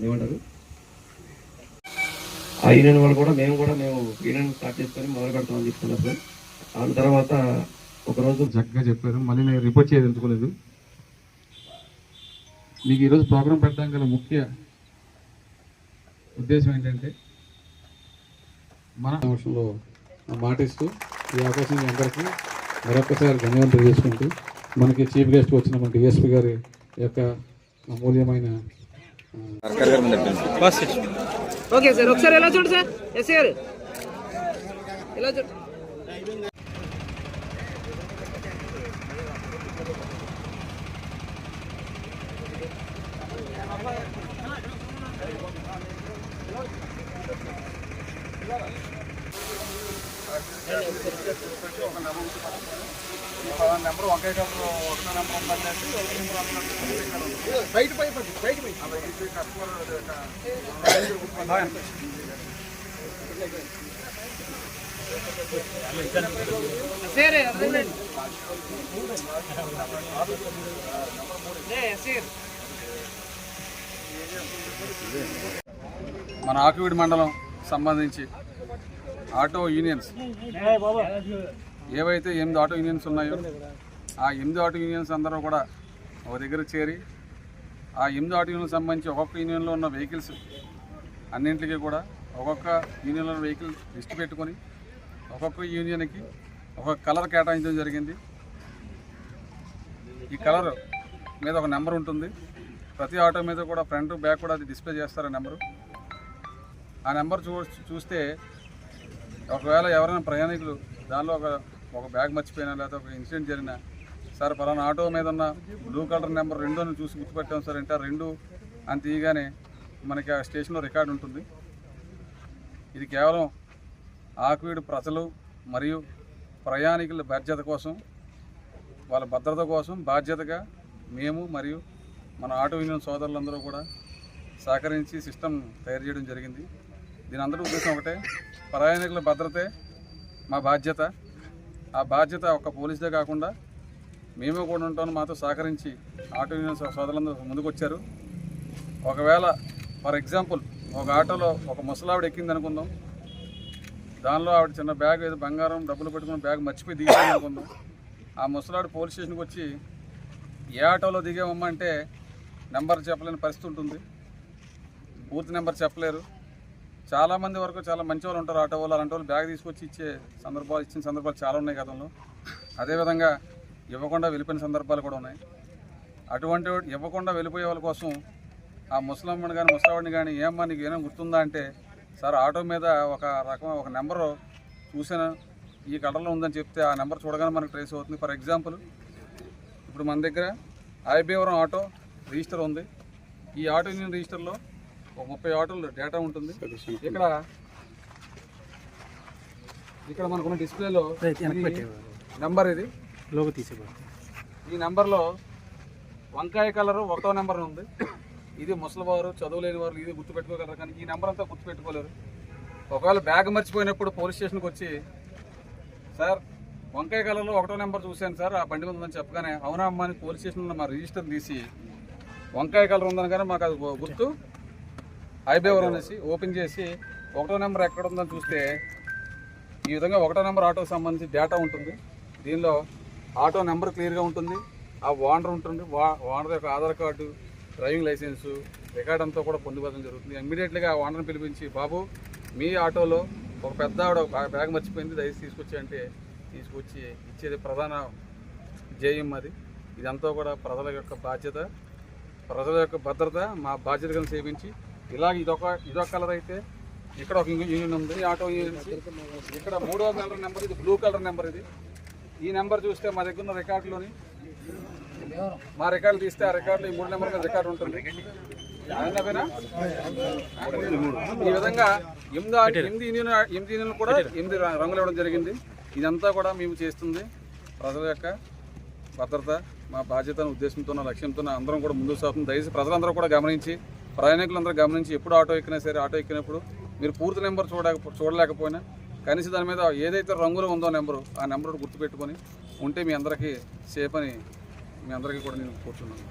ఏమంటారు ఆ యూనియన్ వాళ్ళు కూడా మేము యూనియన్ స్టార్ట్ చేసుకొని మొదలు పెడతామని చెప్తున్నారు సార్. ఆ తర్వాత ఒకరోజు చక్కగా చెప్పారు. మళ్ళీ నేను రిపోర్ట్ చేయదలుచుకోలేదు. మీకు ఈరోజు ప్రోగ్రాం పెట్టడం గల ముఖ్య ఉద్దేశం ఏంటంటే మన సంవత్సరంలో మాటిస్తూ ఈ అవకాశం అందరికీ మరొకసారి ధన్యవాదాలు తెలియజేసుకుంటూ మనకి చీఫ్ గెస్ట్ వచ్చిన మన డిఎస్పీ గారి యొక్క అమూల్యమైన ఓకే సార్ ఒకసారి ఎలా చూడు సార్ ఎస్ఐ గారు ఎలా చూడు నెంబర్ ఒకే నెంబర్ ఒకటో నెంబర్ మన ఆకువీడి మండలం సంబంధించి ఆటో యూనియన్స్ ఏవైతే 8 ఆటో యూనియన్స్ ఉన్నాయో ఆ 8 ఆటో యూనియన్స్ అందరూ కూడా ఒక దగ్గర చేరి ఆ 8 ఆటో యూనియన్ సంబంధించి ఒక్కొక్క యూనియన్లో ఉన్న వెహికల్స్ అన్నింటికి కూడా ఒక్కొక్క యూనియన్లో వెహికల్ లిస్ట్ పెట్టుకొని ఒక్కొక్క యూనియన్కి ఒక్కొక్క కలర్ కేటాయించడం జరిగింది. ఈ కలర్ మీద ఒక నెంబర్ ఉంటుంది. ప్రతి ఆటో మీద కూడా ఫ్రంట్ బ్యాక్ కూడా అది డిస్ప్లే చేస్తారు. ఆ నెంబరు ఆ నెంబర్ చూస్తే ఒకవేళ ఎవరైనా ప్రయాణికులు దానిలో ఒక బ్యాగ్ మర్చిపోయినా లేదా ఒక ఇన్సిడెంట్ జరిగినా సార్ పలానా ఆటో మీద ఉన్న బ్లూ కలర్ నెంబర్ 2 అని చూసి గుర్తుపెట్టాం సార్ అంటే 2 అని తీయగానే మనకి ఆ స్టేషన్లో రికార్డు ఉంటుంది. ఇది కేవలం ఆకువీడు ప్రజలు మరియు ప్రయాణికుల బాధ్యత కోసం, వాళ్ళ భద్రత కోసం బాధ్యతగా మేము మరియు మన ఆటో యూనియన్ సోదరులందరూ కూడా సహకరించి సిస్టమ్ తయారు చేయడం జరిగింది. దీని అందరూ ఉద్దేశం ఒకటే, ప్రయాణికుల భద్రతే మా బాధ్యత. ఆ బాధ్యత ఒక పోలీసుదే కాకుండా మేము కూడా ఉంటాను. మాతో సహకరించి ఆటో యూనియన్ సోదరులందరూ ముందుకు వచ్చారు. ఒకవేళ ఫర్ ఎగ్జాంపుల్ ఒక ఆటోలో ఒక ముసలావిడ ఎక్కింది అనుకుందాం, దానిలో ఆవిడ చిన్న బ్యాగ్ ఏదో బంగారం డబ్బులు పెట్టుకున్న బ్యాగ్ మర్చిపోయి దిగింది అనుకుందాం. ఆ ముసలావిడ పోలీస్ స్టేషన్కి వచ్చి ఏ ఆటోలో దిగామమ్మా అంటే నెంబర్ చెప్పలేని పరిస్థితి ఉంటుంది. పూర్తి నెంబర్ చెప్పలేరు. చాలామంది వరకు చాలా మంచి వాళ్ళు ఉంటారు ఆటో వాళ్ళు. అలాంటి వాళ్ళు బ్యాగ్ తీసుకొచ్చి ఇచ్చిన సందర్భాలు చాలా ఉన్నాయి గతంలో. అదేవిధంగా ఇవ్వకుండా వెళ్ళిపోయిన సందర్భాలు కూడా ఉన్నాయి. అటువంటి ఇవ్వకుండా వెళ్ళిపోయే వాళ్ళ కోసం ఆ ముసలమ్మని కానీ ముసలావాడిని కానీ ఏమన్నా నీకు ఏమైనా గుర్తుందా అంటే సార్ ఆటో మీద ఒక నెంబరు చూసాను ఈ కలర్లో ఉందని చెప్తే ఆ నెంబర్ చూడగానే మనకు ట్రేస్ అవుతుంది. ఫర్ ఎగ్జాంపుల్ ఇప్పుడు మన దగ్గర ఐబీవరం ఆటో రిజిస్టర్ ఉంది. ఈ ఆటో యూనియన్ రిజిస్టర్లో ఒక 30 ఆటోలు డేటా ఉంటుంది. ఇక్కడ మనకున్న డిస్ప్లేలో నెంబర్ ఇది లోగో తీసేవాడు. ఈ నెంబర్లో వంకాయ కలరు 1వ నెంబర్ ఉంది. ఇది ముసలివారు చదువులేని వారు ఇది గుర్తుపెట్టుకోగలరు, కానీ ఈ నెంబర్ అంతా గుర్తుపెట్టుకోలేరు. ఒకవేళ బ్యాగ్ మర్చిపోయినప్పుడు పోలీస్ స్టేషన్కి వచ్చి సార్ వంకాయ కలర్లో 1వ నెంబర్ చూశాను సార్ ఆ బండి ఉందని చెప్పగానే అవునా అమ్మ అని పోలీస్ స్టేషన్లో మా రిజిస్టర్ తీసి వంకాయ కలర్ ఉందని కానీ మాకు అది గుర్తు ఐబీవరం అనేసి ఓపెన్ చేసి 1వ నెంబర్ ఎక్కడ ఉందని చూస్తే ఈ విధంగా 1వ నెంబర్ ఆటోకి సంబంధించి డేటా ఉంటుంది. దీనిలో ఆటో నెంబర్ క్లియర్గా ఉంటుంది. ఆ ఓనర్ ఉంటుంది. ఓనర్ యొక్క Aadhaar card, driving licence, record అంతా కూడా పొందుపరచడం జరుగుతుంది. ఇమ్మీడియట్లీగా ఆ ఓనర్ని పిలిపించి బాబు మీ ఆటోలో ఒక పెద్ద ఆవిడ బ్యాగ్ మర్చిపోయింది దయచేసి తీసుకొచ్చి అంటే తీసుకొచ్చి ఇచ్చేది ప్రధాన ధ్యేయం. అది ఇదంతా కూడా ప్రజల యొక్క బాధ్యత, ప్రజల యొక్క భద్రత మా బాధ్యతగా సేవించి ఇలాగ ఇదొక కలర్ అయితే ఇక్కడ ఒక యూనియన్ ఉంది ఆటో యూనియన్. ఇక్కడ 3వ కలర్ నెంబర్ ఇది బ్లూ కలర్ నెంబర్. ఇది ఈ నెంబర్ చూస్తే మా దగ్గర ఉన్న రికార్డులోని మా రికార్డు తీస్తే ఆ రికార్డులో ఈ 3 నెంబర్ మీద రికార్డు ఉంటుంది. ఈ విధంగా 8 యూనియన్లు కూడా 8 రంగులు ఇవ్వడం జరిగింది. ఇదంతా కూడా మేము చేస్తుంది ప్రజల యొక్క భద్రత మా బాధ్యతను ఉద్దేశంతో లక్ష్యంతో అందరం కూడా ముందుకు సాగుతుంది. దయచేసి ప్రజలందరూ కూడా గమనించి ప్రయాణికులందరూ గమనించి ఎప్పుడు ఆటో ఎక్కినా సరే ఆటో ఎక్కినప్పుడు మీరు పూర్తి నెంబర్ చూడలేకపోయినా కనీసం దాని మీద ఏదైతే రంగులో ఉందో నెంబరు ఆ నెంబర్ గుర్తుపెట్టుకొని ఉంటే మీ అందరికీ సేఫ్ అని మీ అందరికీ కూడా నేను కోరుతున్నాను.